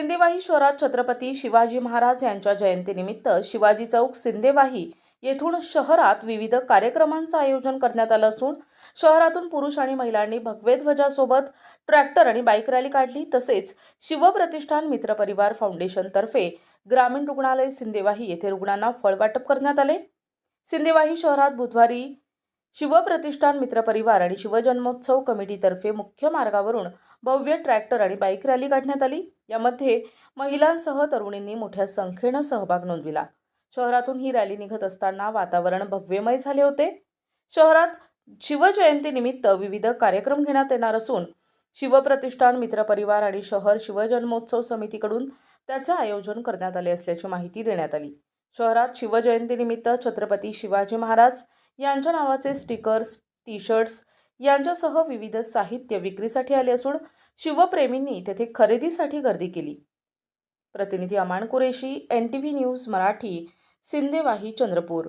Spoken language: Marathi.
सिंदेवाही शहरात छत्रपती शिवाजी महाराज यांच्या जयंतीनिमित्त शिवाजी चौक सिंदेवाही येथून शहरात विविध कार्यक्रमांचं आयोजन करण्यात आलं असून शहरातून पुरुष आणि महिलांनी भगवे ध्वजासोबत ट्रॅक्टर आणि बाईक रॅली काढली। तसेच शिवप्रतिष्ठान मित्रपरिवार फाउंडेशन तर्फे ग्रामीण रुग्णालय सिंदेवाही येथे रुग्णांना फळ वाटप करण्यात आले। सिंदेवाही शहरात बुधवारी शिवप्रतिष्ठान मित्रपरिवार आणि शिवजन्मोत्सव कमिटीतर्फे मुख्य मार्गावरून भव्य ट्रॅक्टर आणि बाईक रॅली काढण्यात आली। यामध्ये महिलांसह तरुणींनी मोठ्या संख्येने सहभाग नोंदविला। शहरातून ही रॅली निघत असताना वातावरण भगवेमय झाले होते। शहरात शिवजयंतीनिमित्त विविध कार्यक्रम घेण्यात येणार असून शिवप्रतिष्ठान मित्रपरिवार आणि शहर शिवजन्मोत्सव समितीकडून त्याचे आयोजन करण्यात आले असल्याची माहिती देण्यात आली। शहरात शिवजयंतीनिमित्त छत्रपती शिवाजी महाराज यांच्या नावाचे स्टिकर्स, टी-शर्ट्स यांच्यासह विविध साहित्य विक्रीसाठी आले असून शिवप्रेमींनी तेथे खरेदीसाठी गर्दी केली। प्रतिनिधी अमान कुरेशी, NTV न्यूज मराठी, सिंदेवाही, चंद्रपूर।